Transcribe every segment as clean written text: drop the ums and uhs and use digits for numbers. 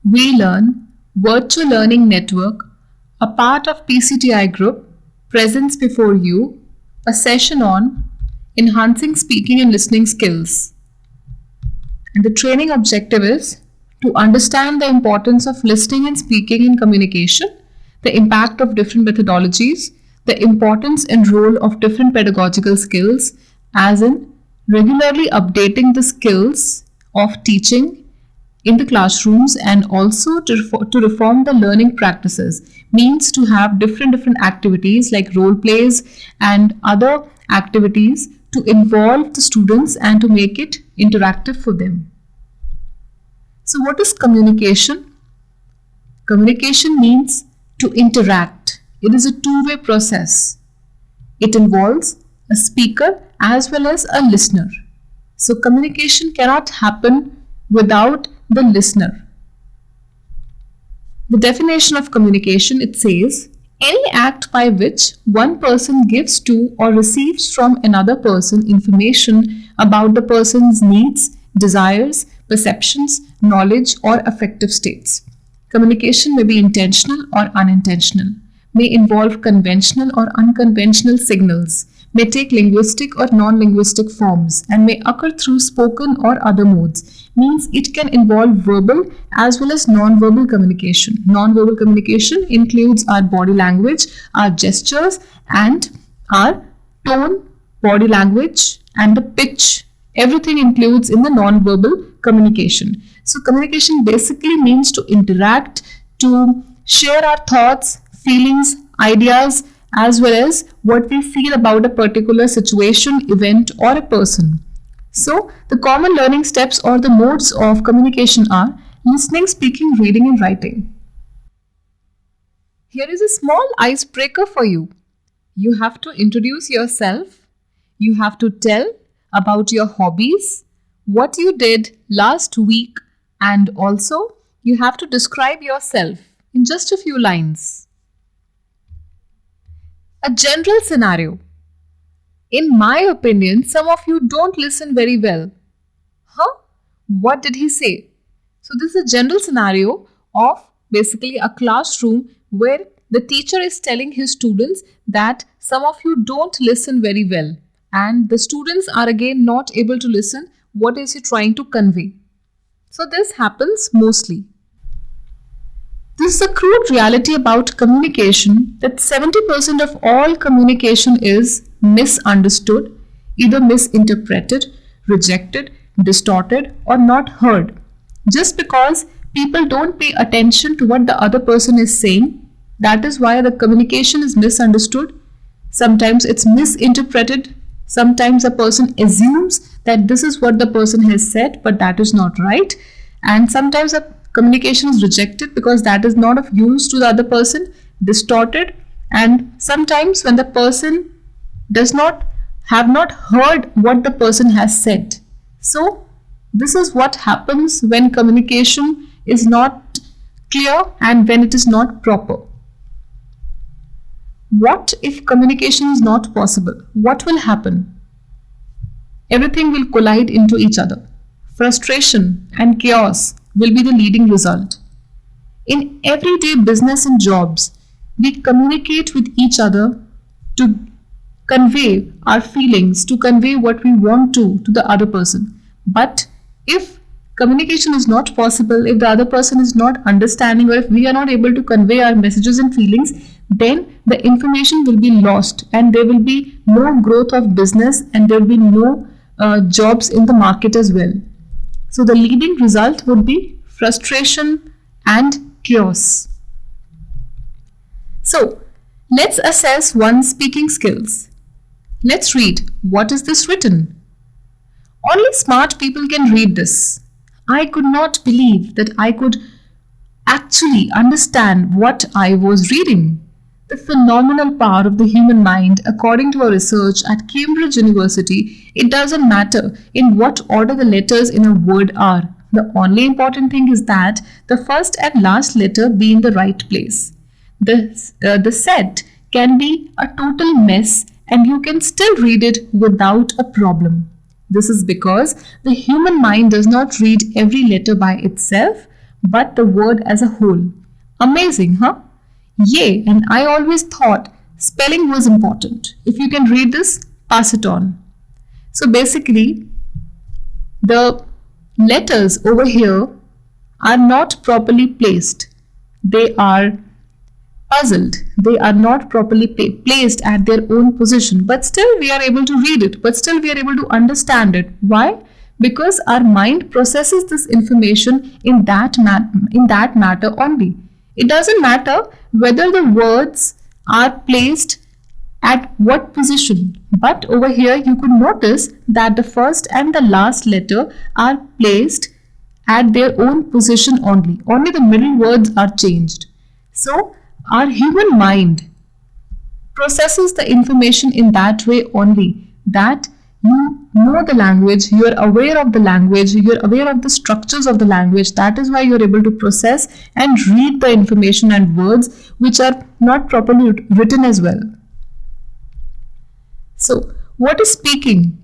We Learn Virtual Learning Network, a part of PCTI Group, presents before you a session on enhancing speaking and listening skills. And the training objective is to understand the importance of listening and speaking in communication, the impact of different methodologies, the importance and role of different pedagogical skills, as in regularly updating the skills of teaching in the classrooms, and also to reform the learning practices, means to have different activities like role plays and other activities to involve the students and to make it interactive for them. So what is communication? Communication means to interact. It is a two-way process. It involves a speaker as well as a listener. So communication cannot happen without the listener. The definition of communication, it says, any act by which one person gives to or receives from another person information about the person's needs, desires, perceptions, knowledge, or affective states. Communication may be intentional or unintentional, may involve conventional or unconventional signals, may take linguistic or non-linguistic forms, and may occur through spoken or other modes. Means it can involve verbal as well as non-verbal communication. Non-verbal communication includes our body language, our gestures, and our tone, body language, and the pitch. Everything includes in the non-verbal communication. So communication basically means to interact, to share our thoughts, feelings, ideas, as well as what we feel about a particular situation, event, or a person. So the common learning steps or the modes of communication are listening, speaking, reading, and writing. Here is a small icebreaker for you. You have to introduce yourself. You have to tell about your hobbies, what you did last week, and also you have to describe yourself in just a few lines. A general scenario. In my opinion, some of you don't listen very well. Huh? What did he say? So this is a general scenario of basically a classroom where the teacher is telling his students that some of you don't listen very well, and the students are again not able to listen what is he trying to convey. So this happens mostly. This is a crude reality about communication, that 70% of all communication is misunderstood, either misinterpreted, rejected, distorted, or not heard. Just because people don't pay attention to what the other person is saying, that is why the communication is misunderstood. Sometimes it's misinterpreted. Sometimes a person assumes that this is what the person has said, but that is not right. And sometimes a communication is rejected because that is not of use to the other person, distorted. And sometimes when the person have not heard what the person has said. So this is what happens when communication is not clear and when it is not proper. What if communication is not possible? What will happen? Everything will collide into each other. Frustration and chaos will be the leading result. In everyday business and jobs, we communicate with each other to convey our feelings, to convey what we want to the other person. But if communication is not possible, if the other person is not understanding, or if we are not able to convey our messages and feelings, then the information will be lost and there will be no growth of business and there will be no jobs in the market as well. So the leading result would be frustration and chaos. So let's assess one's speaking skills. Let's read. What is this written? Only smart people can read this. I could not believe that I could actually understand what I was reading. The phenomenal power of the human mind, according to a research at Cambridge University, it doesn't matter in what order the letters in a word are. The only important thing is that the first and last letter be in the right place. The set can be a total mess and you can still read it without a problem. This is because the human mind does not read every letter by itself, but the word as a whole. Amazing, huh? Yay, and I always thought spelling was important. If you can read this, pass it on. So basically, the letters over here are not properly placed. They are puzzled. They are not properly placed at their own position. But still we are able to read it. But still we are able to understand it. Why? Because our mind processes this information in that matter only. It doesn't matter whether the words are placed at what position. But over here you could notice that the first and the last letter are placed at their own position only. Only the middle words are changed. So our human mind processes the information in that way only, that you know the language, you are aware of the language, you are aware of the structures of the language. That is why you are able to process and read the information and words which are not properly written as well. So, what is speaking?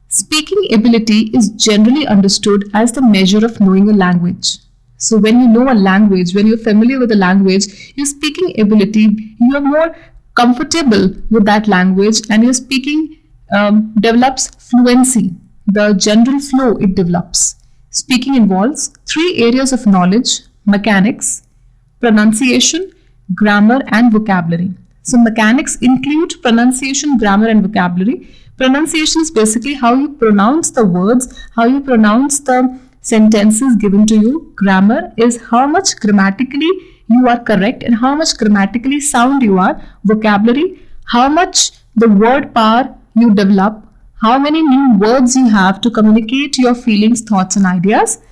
Speaking ability is generally understood as the measure of knowing a language. So when you know a language, when you're familiar with a language, your speaking ability, you are more comfortable with that language, and your speaking develops fluency. The general flow it develops. Speaking involves 3 areas of knowledge: mechanics, pronunciation, grammar, and vocabulary. So mechanics include pronunciation, grammar, and vocabulary. Pronunciation is basically how you pronounce the words, how you pronounce the sentences given to you. Grammar is how much grammatically you are correct and how much grammatically sound you are. Vocabulary, how much the word power you develop, how many new words you have to communicate your feelings, thoughts, and ideas,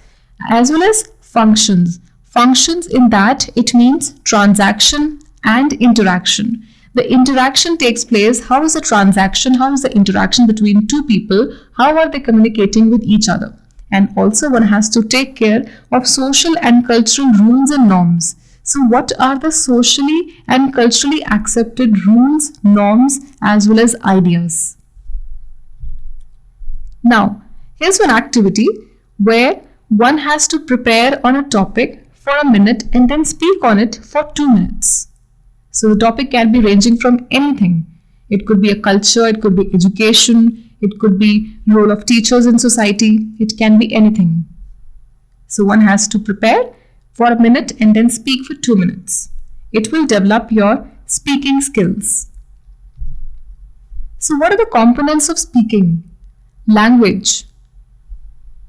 as well as functions. Functions in that it means transaction and interaction. The interaction takes place. How is the transaction? How is the interaction between two people? How are they communicating with each other? And also one has to take care of social and cultural rules and norms. So what are the socially and culturally accepted rules, norms, as well as ideas? Now, here's one activity where one has to prepare on a topic for a minute and then speak on it for 2 minutes. So the topic can be ranging from anything. It could be a culture, it could be education, it could be role of teachers in society, it can be anything. So one has to prepare for a minute and then speak for 2 minutes. It will develop your speaking skills. So what are the components of speaking? Language,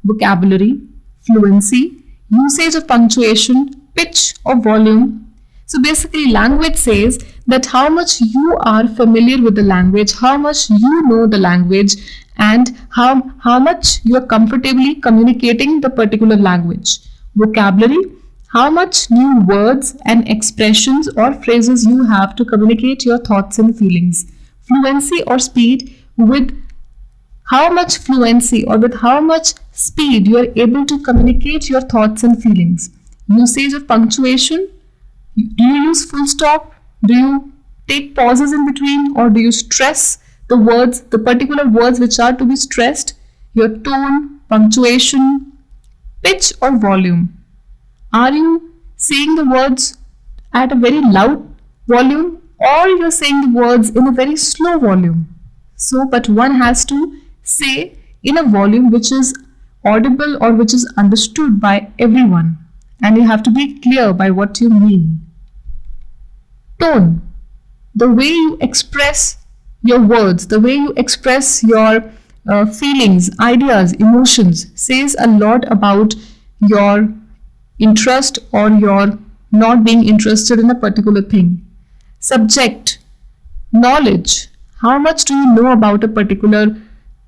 vocabulary, fluency, usage of punctuation, pitch or volume. So basically language says that how much you are familiar with the language, how much you know the language, and how much you are comfortably communicating the particular language. Vocabulary, how much new words and expressions or phrases you have to communicate your thoughts and feelings. Fluency or speed, with how much fluency or with how much speed you are able to communicate your thoughts and feelings. Usage of punctuation, do you use full stop? Do you take pauses in between, or do you stress the words, the particular words which are to be stressed? Your tone, punctuation, pitch or volume. Are you saying the words at a very loud volume, or you're saying the words in a very slow volume? So, but one has to say in a volume which is audible or which is understood by everyone, and you have to be clear by what you mean. Tone, the way you express your words, the way you express your feelings, ideas, emotions, says a lot about your interest or your not being interested in a particular thing. Subject, knowledge, how much do you know about a particular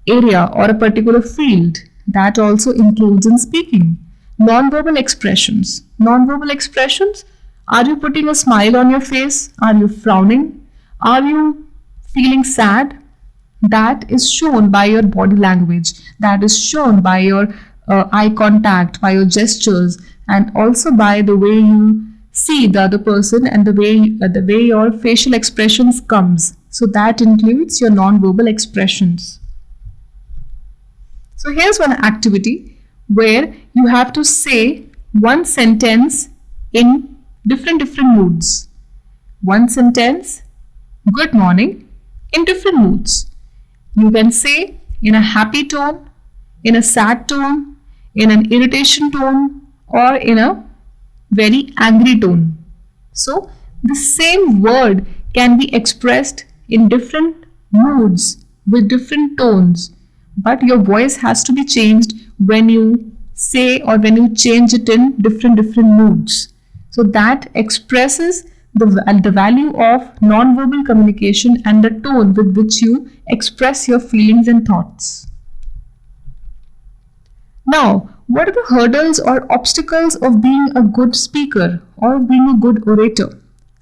area or a particular field? That also includes in speaking. Non-verbal expressions. Non-verbal expressions, are you putting a smile on your face? Are you frowning? Are you feeling sad? That is shown by your body language. That is shown by your eye contact, by your gestures, and also by the way you see the other person and the way your facial expressions comes. So that includes your non-verbal expressions. So here's one activity where you have to say one sentence in different moods. One sentence, good morning, in different moods. You can say in a happy tone, in a sad tone, in an irritation tone, or in a very angry tone. So, the same word can be expressed in different moods with different tones, but your voice has to be changed when you say or when you change it in different moods. So that expresses the value of non-verbal communication and the tone with which you express your feelings and thoughts. Now, what are the hurdles or obstacles of being a good speaker or being a good orator?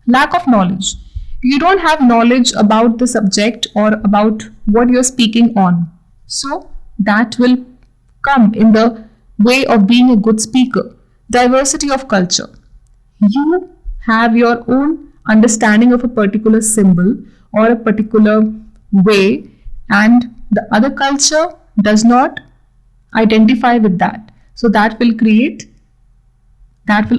Lack of knowledge. You don't have knowledge about the subject or about what you're speaking on. So, that will come in the way of being a good speaker. Diversity of culture. You have your own understanding of a particular symbol or a particular way, and the other culture does not identify with that. So that will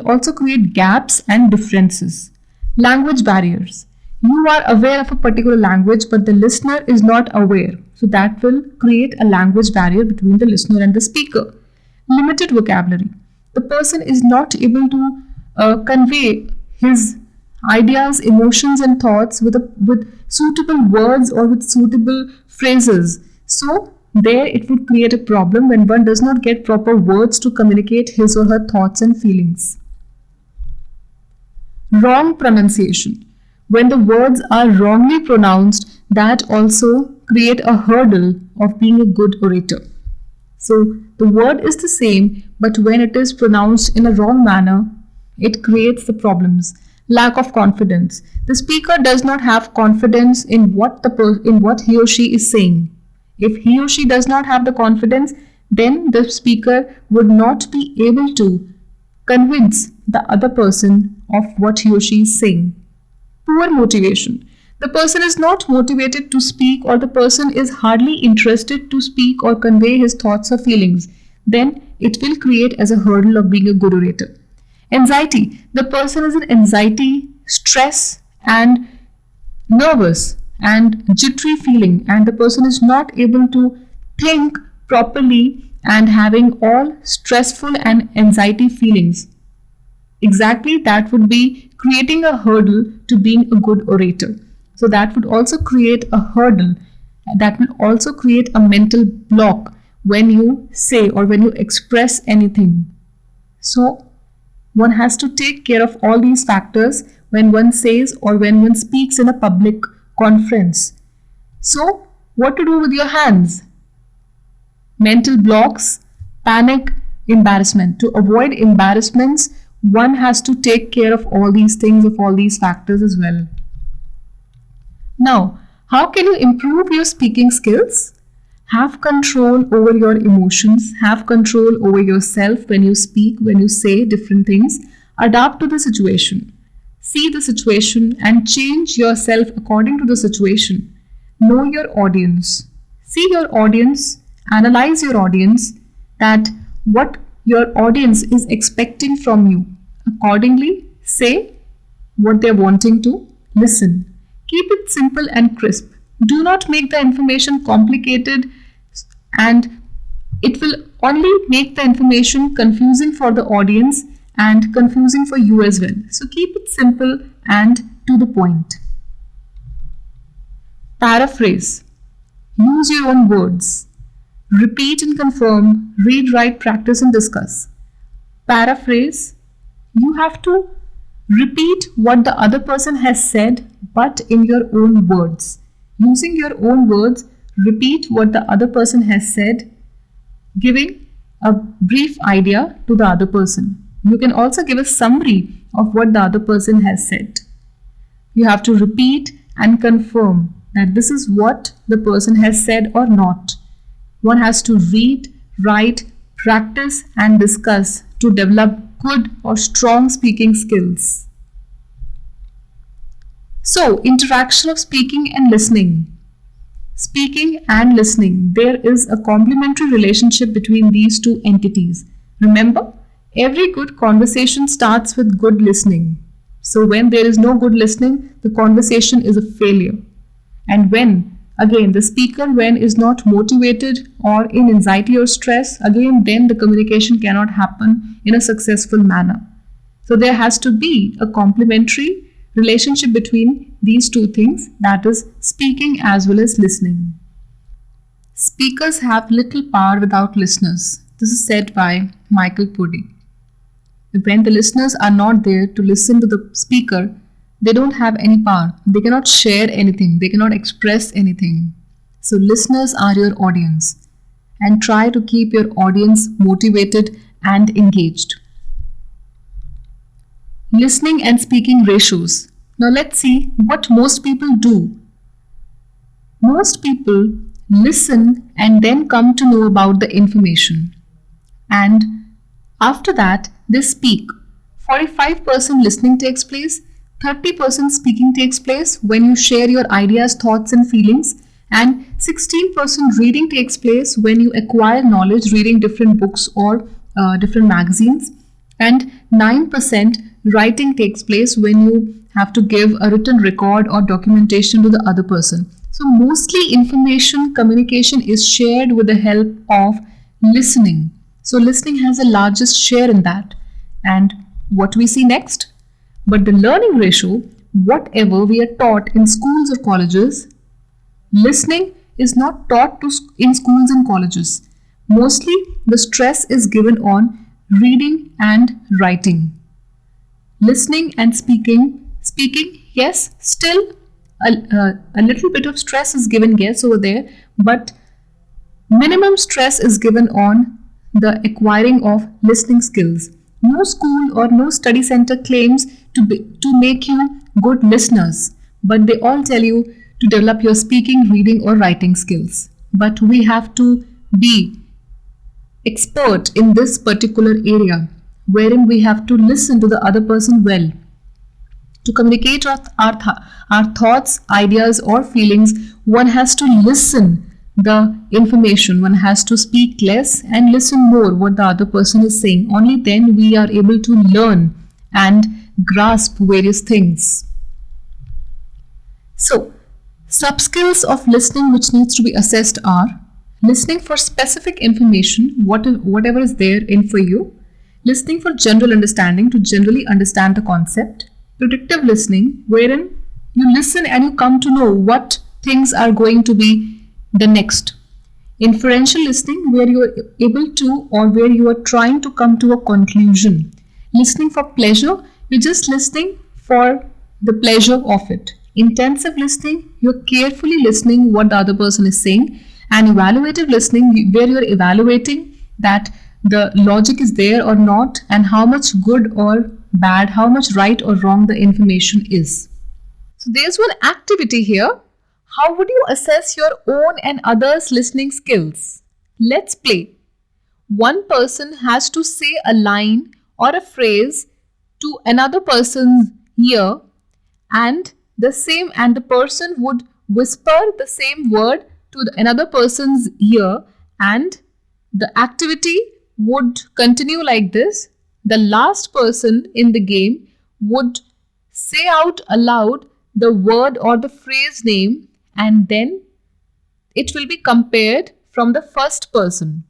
also create gaps and differences. Language barriers. You are aware of a particular language, but the listener is not aware. So that will create a language barrier between the listener and the speaker. Limited vocabulary. The person is not able to convey his ideas, emotions, and thoughts with suitable words or with suitable phrases. So there it would create a problem when one does not get proper words to communicate his or her thoughts and feelings. Wrong pronunciation. When the words are wrongly pronounced, that also create a hurdle of being a good orator. So the word is the same, but when it is pronounced in a wrong manner, it creates the problems. Lack of confidence. The speaker does not have confidence in what he or she is saying. If he or she does not have the confidence, then the speaker would not be able to convince the other person of what he or she is saying. Poor motivation. The person is not motivated to speak, or the person is hardly interested to speak or convey his thoughts or feelings. Then it will create as a hurdle of being a good orator. Anxiety. The person is in anxiety, stress, and nervous and jittery feeling, and the person is not able to think properly and having all stressful and anxiety feelings. Exactly, that would be creating a hurdle to being a good orator. So that would also create a hurdle, that will also create a mental block when you say or when you express anything. So one has to take care of all these factors when one says or when one speaks in a public conference. So what to do with your hands? Mental blocks, panic, embarrassment. To avoid embarrassments, one has to take care of all these things, of all these factors as well. Now, how can you improve your speaking skills? Have control over your emotions, have control over yourself when you speak, when you say different things. Adapt to the situation. See the situation and change yourself according to the situation. Know your audience. See your audience, analyze your audience, that what your audience is expecting from you. Accordingly, say what they're wanting to listen. Keep it simple and crisp. Do not make the information complicated, and it will only make the information confusing for the audience and confusing for you as well. So keep it simple and to the point. Paraphrase. Use your own words. Repeat and confirm. Read, write, practice, and discuss. Paraphrase. You have to repeat what the other person has said, but in your own words. Using your own words, repeat what the other person has said, giving a brief idea to the other person. You can also give a summary of what the other person has said. You have to repeat and confirm that this is what the person has said or not. One has to read, write, practice, and discuss to develop good or strong speaking skills. So, interaction of speaking and listening. Speaking and listening, there is a complementary relationship between these two entities. Remember, Every good conversation starts with good listening. So when there is no good listening, the conversation is a failure. And when, again, the speaker when is not motivated or in anxiety or stress, again, then the communication cannot happen in a successful manner. So there has to be a complementary relationship between these two things, that is speaking as well as listening. Speakers have little power without listeners. This is said by Michael Purdy. When the listeners are not there to listen to the speaker, they don't have any power. They cannot share anything. They cannot express anything. So listeners are your audience, and try to keep your audience motivated and engaged. Listening and speaking ratios. Now let's see what most people do. Most people listen and then come to know about the information. And after that, they speak. 45% listening takes place, 30% speaking takes place when you share your ideas, thoughts, and feelings, and 16% reading takes place when you acquire knowledge reading different books or different magazines, and 9% writing takes place when you have to give a written record or documentation to the other person. So mostly information communication is shared with the help of listening. So listening has the largest share in that. And what we see next? But the learning ratio, whatever we are taught in schools or colleges, listening is not taught in schools and colleges. Mostly the stress is given on reading and writing. Listening and speaking, yes, still a little bit of stress is given, yes, over there, but minimum stress is given on the acquiring of listening skills. No school or no study center claims to make you good listeners, but they all tell you to develop your speaking, reading, or writing skills. But we have to be expert in this particular area, wherein we have to listen to the other person well. To communicate our thoughts, ideas, or feelings, one has to listen the information. One has to speak less and listen more what the other person is saying. Only then we are able to learn and grasp various things. So, sub-skills of listening which needs to be assessed are listening for specific information, whatever is there in for you. Listening for general understanding, to generally understand the concept. Predictive listening, wherein you listen and you come to know what things are going to be the next. Inferential listening, where you are able to or where you are trying to come to a conclusion. Listening for pleasure, you're just listening for the pleasure of it. Intensive listening, you're carefully listening what the other person is saying. And evaluative listening, where you're evaluating that the logic is there or not, and how much good or bad, how much right or wrong the information is. So there's one activity here. How would you assess your own and others' listening skills? Let's play. One person has to say a line or a phrase to another person's ear, and the person would whisper the same word to another person's ear, and the activity would continue like this. The last person in the game would say out aloud the word or the phrase name, and then it will be compared from the first person.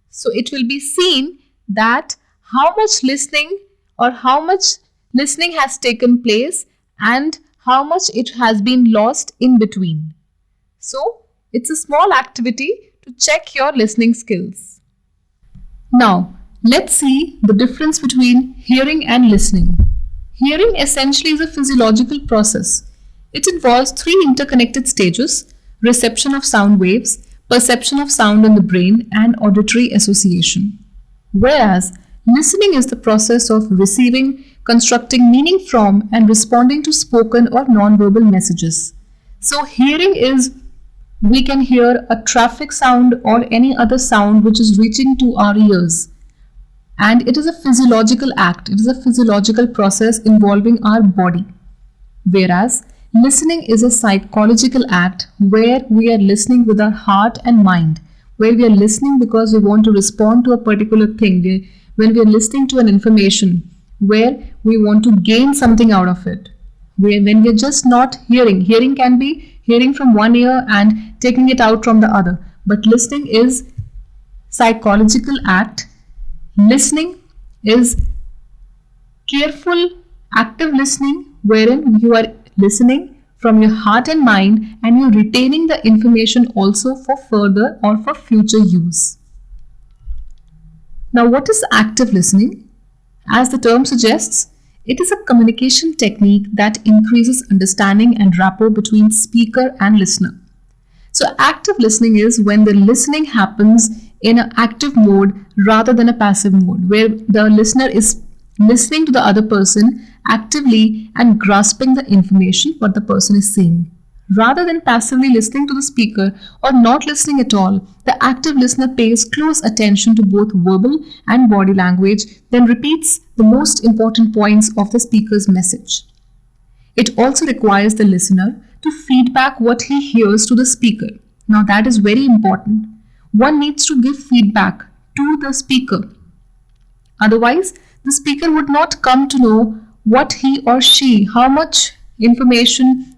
So it will be seen that how much listening has taken place and how much it has been lost in between. So it's a small activity to check your listening skills. Now, let's see the difference between hearing and listening. Hearing essentially is a physiological process. It involves three interconnected stages: reception of sound waves, perception of sound in the brain, and auditory association. Whereas listening is the process of receiving, constructing meaning from, and responding to spoken or non-verbal messages. So hearing is, we can hear a traffic sound or any other sound which is reaching to our ears. And it is a physiological act. It is a physiological process involving our body. Whereas listening is a psychological act where we are listening with our heart and mind, where we are listening because we want to respond to a particular thing. when we are listening to an information where we want to gain something out of it. When we're just not hearing, hearing can be hearing from one ear and taking it out from the other. But listening is psychological act. Listening is careful, active listening, wherein you are listening from your heart and mind and you're retaining the information also for further or for future use. Now, what is active listening? As the term suggests, it is a communication technique that increases understanding and rapport between speaker and listener. So, active listening is when the listening happens in an active mode rather than a passive mode, where the listener is listening to the other person actively and grasping the information what the person is saying. Rather than passively listening to the speaker or not listening at all, the active listener pays close attention to both verbal and body language, then repeats the most important points of the speaker's message. It also requires the listener to feedback what he hears to the speaker. Now that is very important. One needs to give feedback to the speaker. Otherwise, the speaker would not come to know what he or she, how much information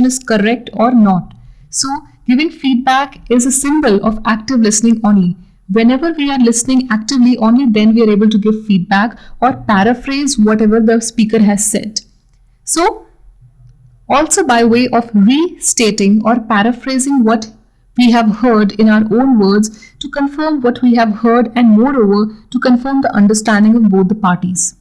is correct or not. So, giving feedback is a symbol of active listening only. Whenever we are listening actively, only then we are able to give feedback or paraphrase whatever the speaker has said. So, also by way of restating or paraphrasing what we have heard in our own words to confirm what we have heard and moreover to confirm the understanding of both the parties.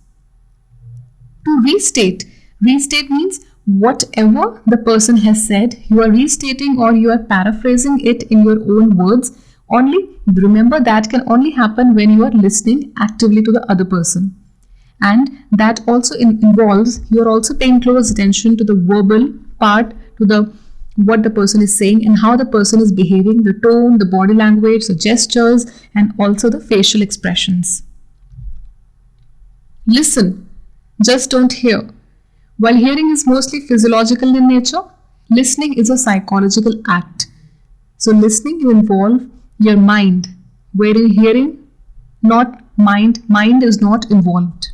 To restate means whatever the person has said, you are restating or you are paraphrasing it in your own words. Only remember that can only happen when you are listening actively to the other person. And that also involves you are also paying close attention to the verbal part, to what the person is saying and how the person is behaving, the tone, the body language, the gestures, and also the facial expressions. Listen, just don't hear. While hearing is mostly physiological in nature, listening is a psychological act. So listening you involve your mind, wherein hearing, not mind is not involved.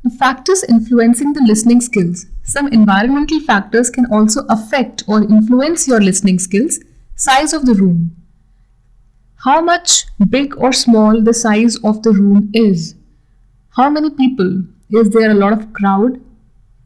The factors influencing the listening skills. Some environmental factors can also affect or influence your listening skills. Size of the room. How much big or small the size of the room is. How many people? Is there a lot of crowd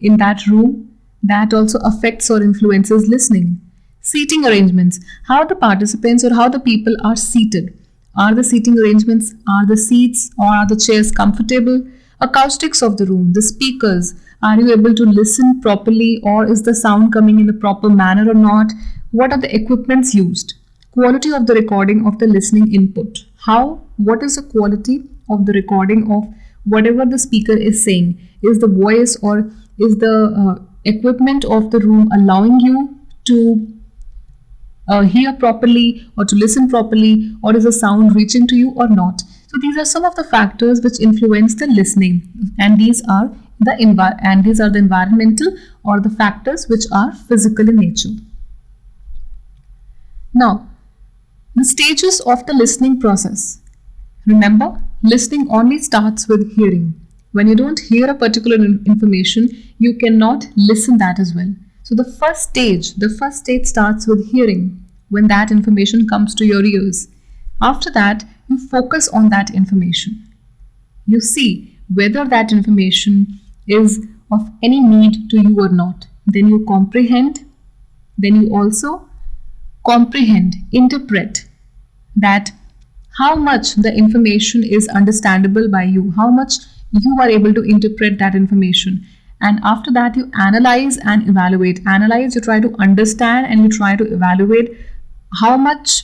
in that room? That also affects or influences listening. Seating arrangements. How the participants or how the people are seated. Are the seating arrangements, are the seats or are the chairs comfortable? Acoustics of the room, the speakers. Are you able to listen properly or is the sound coming in a proper manner or not? What are the equipments used? Quality of the recording of the listening input. What is the quality of the recording of whatever the speaker is saying? Is the voice or is the equipment of the room allowing you to hear properly or to listen properly, or is the sound reaching to you or not? So these are some of the factors which influence the listening, and these are the environmental or the factors which are physical in nature. Now, the stages of the listening process. Remember, listening only starts with hearing. When you don't hear a particular information, you cannot listen that as well. So the first stage starts with hearing when that information comes to your ears. After that, you focus on that information. You see whether that information is of any need to you or not. Then you comprehend. Then you also interpret that how much the information is understandable by you, how much you are able to interpret that information. And after that, you analyze and evaluate. Analyze, you try to understand and you try to evaluate how much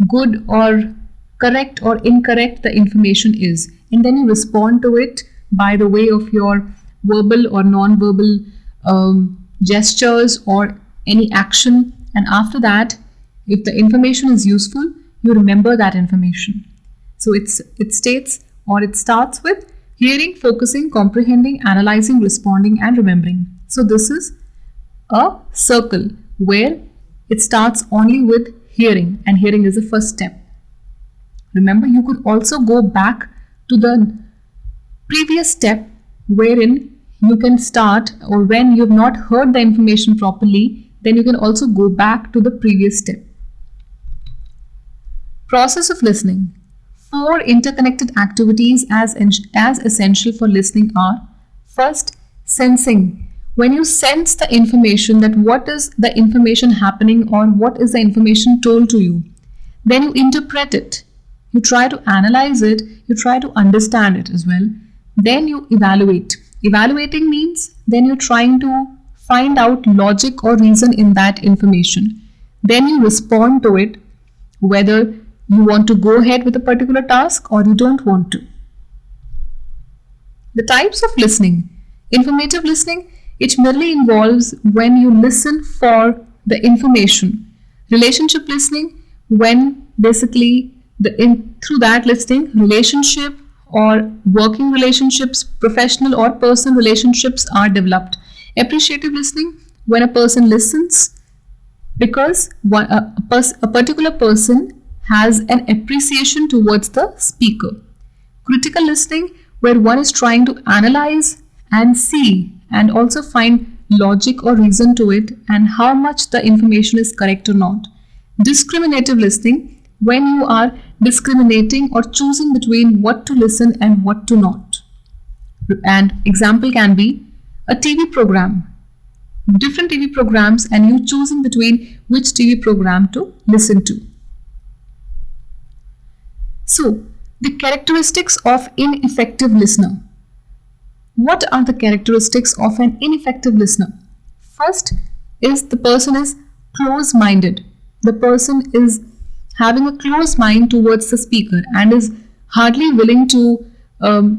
good or correct or incorrect the information is. And then you respond to it by the way of your verbal or non-verbal gestures or any action. And after that, if the information is useful, you remember that information. So it starts with hearing, focusing, comprehending, analyzing, responding, and remembering. So this is a circle where it starts only with hearing, and hearing is the first step. Remember, you could also go back to the previous step wherein you can start, or when you've not heard the information properly, then you can also go back to the previous step. Process of listening. 4 interconnected activities as essential for listening are: first, sensing. When you sense the information, that what is the information happening or what is the information told to you, then you interpret it. You try to analyze it, you try to understand it as well. Then you evaluate. Evaluating means then you're trying to find out logic or reason in that information. Then you respond to it, whether you want to go ahead with a particular task or you don't want to. The types of listening. Informative listening, it merely involves when you listen for the information. Relationship listening, when basically through that listening, relationship or working relationships, professional or personal relationships are developed. Appreciative listening, when a person listens because a particular person has an appreciation towards the speaker. Critical listening, where one is trying to analyze and see and also find logic or reason to it and how much the information is correct or not. Discriminative listening, when you are discriminating or choosing between what to listen and what to not. And example can be a TV program, different TV programs, and you choosing between which TV program to listen to. So, the characteristics of ineffective listener. What are the characteristics of an ineffective listener? First is the person is close-minded. The person is having a close mind towards the speaker and is hardly willing to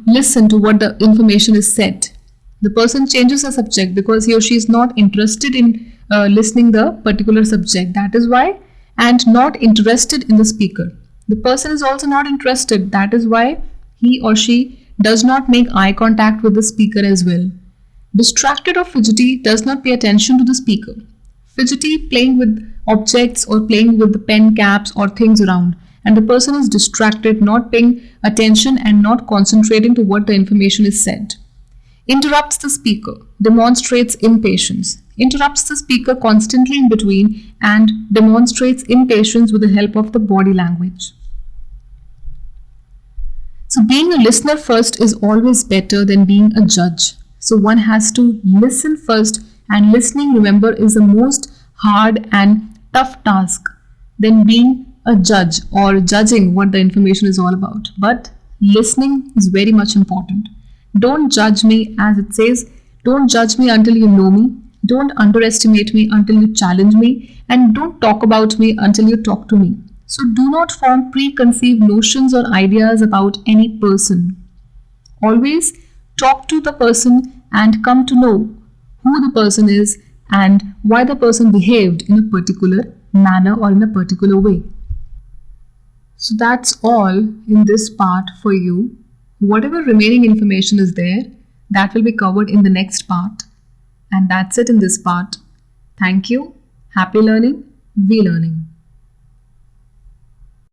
listen to what the information is said. The person changes the subject because he or she is not interested in listening the particular subject. That is why, and not interested in the speaker. The person is also not interested. That is why he or she does not make eye contact with the speaker as well. Distracted or fidgety, does not pay attention to the speaker. Fidgety, playing with objects or playing with the pen caps or things around. And the person is distracted, not paying attention and not concentrating to what the information is said. Interrupts the speaker, demonstrates impatience. Interrupts the speaker constantly in between and demonstrates impatience with the help of the body language. So being a listener first is always better than being a judge. So one has to listen first, and listening, remember, is the most hard and tough task than being a judge or judging what the information is all about. But listening is very much important. Don't judge me, as it says, don't judge me until you know me. Don't underestimate me until you challenge me, and don't talk about me until you talk to me. So do not form preconceived notions or ideas about any person. Always talk to the person and come to know who the person is and why the person behaved in a particular manner or in a particular way. So that's all in this part for you. Whatever remaining information is there, that will be covered in the next part. And that's it in this part. Thank you. Happy learning. We learning.